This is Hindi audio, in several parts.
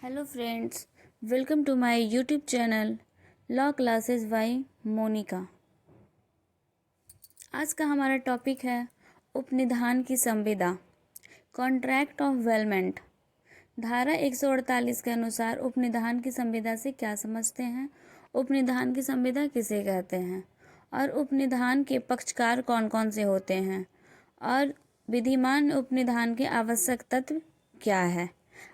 Hello friends, welcome to my YouTube channel law classes by Monika. आज का हमारा टॉपिक है उपनिधान की संविदा, कॉन्ट्रैक्ट ऑफ वेलमेंट। धारा 148 के अनुसार उपनिधान की संविदा से क्या समझते हैं, उपनिधान की संविदा किसे कहते हैं और उपनिधान के पक्षकार कौन कौन से होते हैं और विधिमान उपनिधान के आवश्यक तत्व क्या है।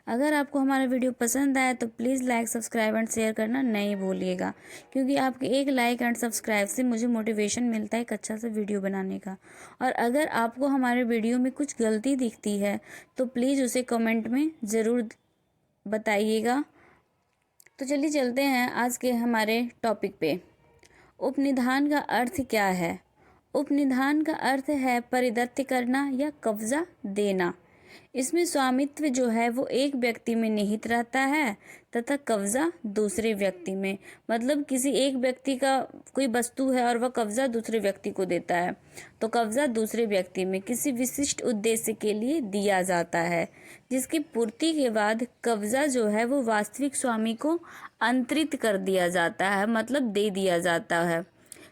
अगर आपको हमारा वीडियो पसंद आया तो please like, subscribe and share करना नहीं भूलिएगा, क्योंकि आपके एक लाइक एंड सब्सक्राइब से मुझे मोटिवेशन मिलता है एक अच्छा सा वीडियो बनाने का। और अगर आपको हमारे वीडियो में कुछ गलती दिखती है तो प्लीज़ उसे कमेंट में ज़रूर बताइएगा। तो चलिए चलते हैं आज के हमारे टॉपिक पे। उपनिधान का अर्थ क्या है? उपनिधान का अर्थ है परिदत्त करना या कब्जा देना। इसमें स्वामित्व जो है वो एक व्यक्ति में निहित रहता है तथा कब्जा दूसरे व्यक्ति में, मतलब किसी एक व्यक्ति का कोई वस्तु है और वह कब्जा दूसरे व्यक्ति को देता है, तो कब्जा दूसरे व्यक्ति में किसी विशिष्ट उद्देश्य के लिए दिया जाता है, जिसकी पूर्ति के बाद कब्जा जो है वो वास्तविक स्वामी को अंतरित कर दिया जाता है, मतलब दे दिया जाता है।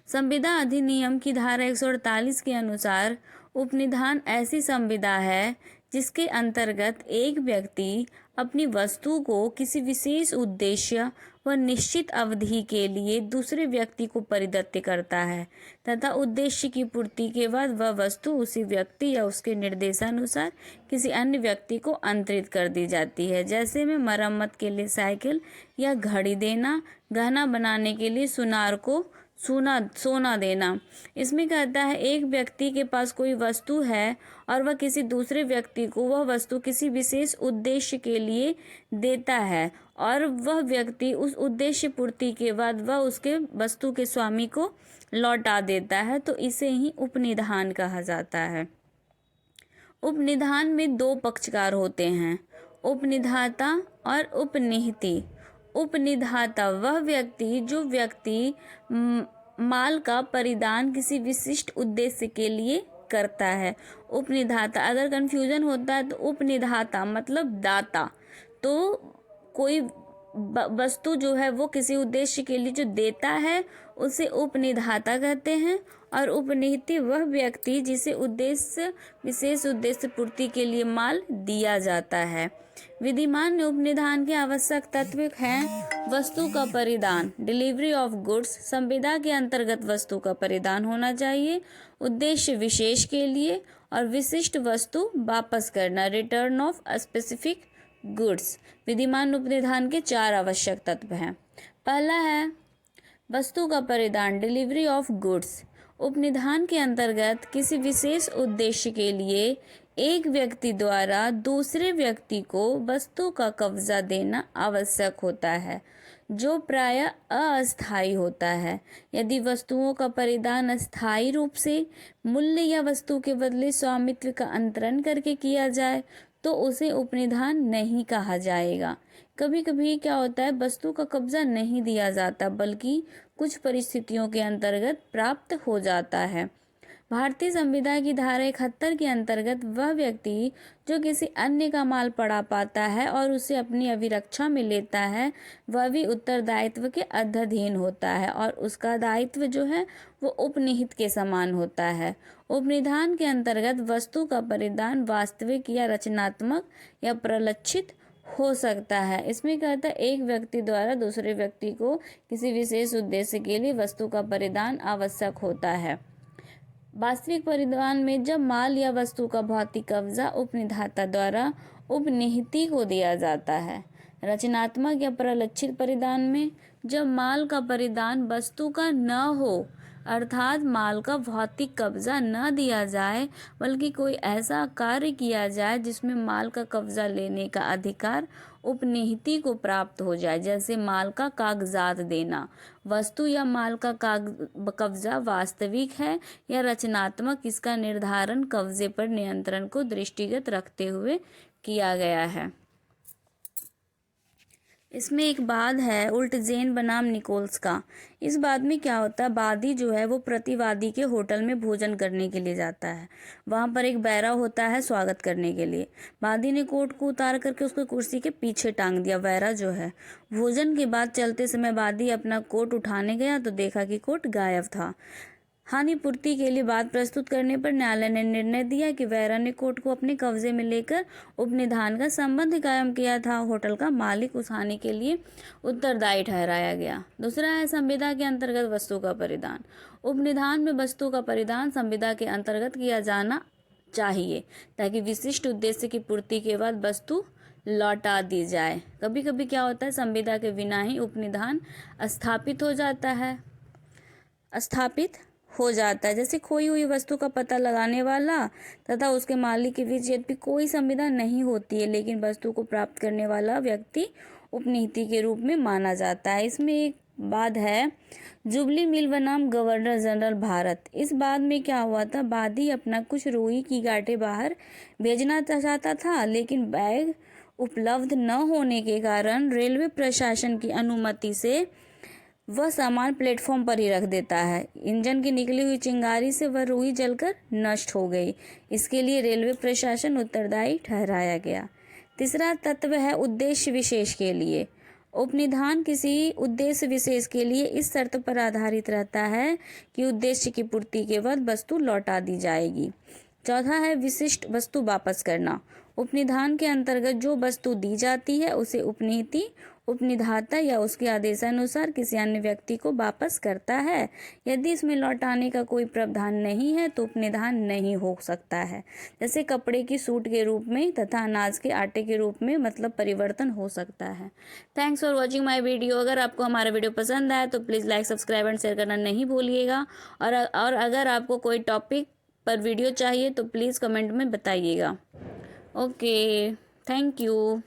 संविदा अधिनियम की धारा 148 के अनुसार उपनिधान ऐसी संविदा है जिसके अंतर्गत एक व्यक्ति अपनी वस्तु को किसी विशेष उद्देश्य व निश्चित अवधि के लिए दूसरे व्यक्ति को परिदत्त करता है तथा उद्देश्य की पूर्ति के बाद वह वस्तु उसी व्यक्ति या उसके निर्देशानुसार किसी अन्य व्यक्ति को अंतरित कर दी जाती है। जैसे में मरम्मत के लिए साइकिल या घड़ी देना, गहना बनाने के लिए सुनार को सोना देना। इसमें कहता है एक व्यक्ति के पास कोई वस्तु है और वह किसी दूसरे व्यक्ति को वह वस्तु किसी विशेष उद्देश्य के लिए देता है और वह व्यक्ति उस उद्देश्य पूर्ति के बाद वह उसके वस्तु के स्वामी को लौटा देता है, तो इसे ही उपनिधान कहा जाता है। उपनिधान में दो पक्षकार होते हैं, उपनिधाता और उपनिहिती। उपनिधाता वह व्यक्ति जो व्यक्ति माल का परिधान किसी विशिष्ट उद्देश्य के लिए करता है। उपनिधाता, अगर कंफ्यूजन होता है तो उपनिधाता मतलब दाता, तो कोई वस्तु जो है वो किसी उद्देश्य के लिए जो देता है उसे उपनिधाता कहते हैं। और उपनिहिती वह व्यक्ति जिसे विशेष उद्देश्य पूर्ति के लिए माल दिया जाता है। विधिमान उपनिधान के आवश्यक तत्व हैं वस्तु का परिधान, डिलीवरी ऑफ गुड्स। संविदा के अंतर्गत वस्तु का परिधान होना चाहिए उद्देश्य विशेष के लिए, और विशिष्ट वस्तु वापस करना, रिटर्न ऑफ स्पेसिफिक गुड्स। विधिमान उपनिधान के 4 आवश्यक तत्व हैं। पहला है वस्तु का परिधान, डिलीवरी ऑफ गुड्स। उपनिधान के अंतर्गत किसी विशेष उद्देश्य के लिए एक व्यक्ति द्वारा दूसरे व्यक्ति को वस्तु का कब्जा देना आवश्यक होता है, जो प्रायः अस्थायी होता है। यदि वस्तुओं का परिधान अस्थायी रूप से मूल्य या वस्तु के बदले स्वामित्व का अंतरण करके किया जाए तो उसे उपनिधान नहीं कहा जाएगा। कभी कभी क्या होता है, वस्तु का कब्जा नहीं दिया जाता बल्कि कुछ परिस्थितियों के अंतर्गत प्राप्त हो जाता है। भारतीय संविधान की धारा 71 के अंतर्गत वह व्यक्ति जो किसी अन्य का माल पड़ा पाता है और उसे अपनी अभिरक्षा में लेता है वह भी उत्तरदायित्व के अधीन होता है और उसका दायित्व जो है वो उपनिहित के समान होता है। उपनिधान के अंतर्गत वस्तु का परिधान वास्तविक या रचनात्मक या प्रलक्षित हो सकता है। इसमें कहता है एक व्यक्ति द्वारा दूसरे व्यक्ति को किसी विशेष उद्देश्य के लिए वस्तु का परिधान आवश्यक होता है। वास्तविक परिधान में जब माल या वस्तु का भौतिक कब्जा उपनिधाता द्वारा उपनिहिती को दिया जाता है। रचनात्मक या प्रलक्षित परिधान में जब माल का परिधान वस्तु का न हो, अर्थात माल का भौतिक कब्जा न दिया जाए बल्कि कोई ऐसा कार्य किया जाए जिसमें माल का कब्जा लेने का अधिकार उपनिहिती को प्राप्त हो जाए, जैसे माल का कागजात देना। वस्तु या माल का कब्जा वास्तविक है या रचनात्मक, इसका निर्धारण कब्जे पर नियंत्रण को दृष्टिगत रखते हुए किया गया है। इसमें एक बाद है उल्ट जेन बनाम निकोल्स का। इस बाद में क्या होता है, वादी जो है वो प्रतिवादी के होटल में भोजन करने के लिए जाता है। वहाँ पर एक बैरा होता है स्वागत करने के लिए। वादी ने कोट को उतार करके उसको कुर्सी के पीछे टांग दिया। बैरा जो है भोजन के बाद चलते समय वादी अपना कोट उठाने गया तो देखा कि कोट गायब था। हानि पूर्ति के लिए बात प्रस्तुत करने पर न्यायालय ने निर्णय दिया कि वैरा ने कोर्ट को अपने कब्जे में लेकर उपनिधान का संबंध कायम किया था। होटल का मालिक उस हानि के लिए उत्तरदायी ठहराया गया। दूसरा है संविदा के अंतर्गत वस्तु का परिधान। उपनिधान में वस्तु का परिधान संविदा के अंतर्गत किया जाना चाहिए ताकि विशिष्ट उद्देश्य की पूर्ति के बाद वस्तु लौटा दी जाए। कभी कभी क्या होता है, संविदा के बिना ही उपनिधान स्थापित हो जाता है। जैसे खोई हुई वस्तु का पता लगाने वाला तथा उसके मालिक के बीच यद्यपि कोई संविदा नहीं होती है, लेकिन वस्तु को प्राप्त करने वाला व्यक्ति उपनीति के रूप में माना जाता है। इसमें एक बाद है जुबली मिल बनाम गवर्नर जनरल भारत। इस बाद में क्या हुआ था, वादी अपना कुछ रुई की गांठें बाहर भेजना चाहता था, लेकिन बैग उपलब्ध न होने के कारण रेलवे प्रशासन की अनुमति से वह सामान प्लेटफॉर्म पर ही रख देता है। इंजन की निकली हुई चिंगारी से वह रुई जलकर नष्ट हो गई। इसके लिए रेलवे प्रशासन उत्तरदायी ठहराया गया। तीसरा तत्व है उद्देश्य विशेष के लिए। उपनिधान किसी उद्देश्य विशेष के लिए इस शर्त पर आधारित रहता है कि उद्देश्य की पूर्ति के बाद वस्तु लौटा दी जाएगी। चौथा है विशिष्ट वस्तु वापस करना। उपनिधान के अंतर्गत जो वस्तु दी जाती है उसे उपनीति उपनिधाता या उसके आदेशानुसार किसी अन्य व्यक्ति को वापस करता है। यदि इसमें लौटाने का कोई प्रावधान नहीं है तो उपनिधान नहीं हो सकता है। जैसे कपड़े की सूट के रूप में तथा अनाज के आटे के रूप में मतलब परिवर्तन हो सकता है। Thanks for watching my video. अगर आपको हमारा वीडियो पसंद आया तो please like subscribe and share करना नहीं भूलिएगा। और अगर आपको कोई टॉपिक पर वीडियो चाहिए तो प्लीज़ कमेंट में बताइएगा। Okay, thank you.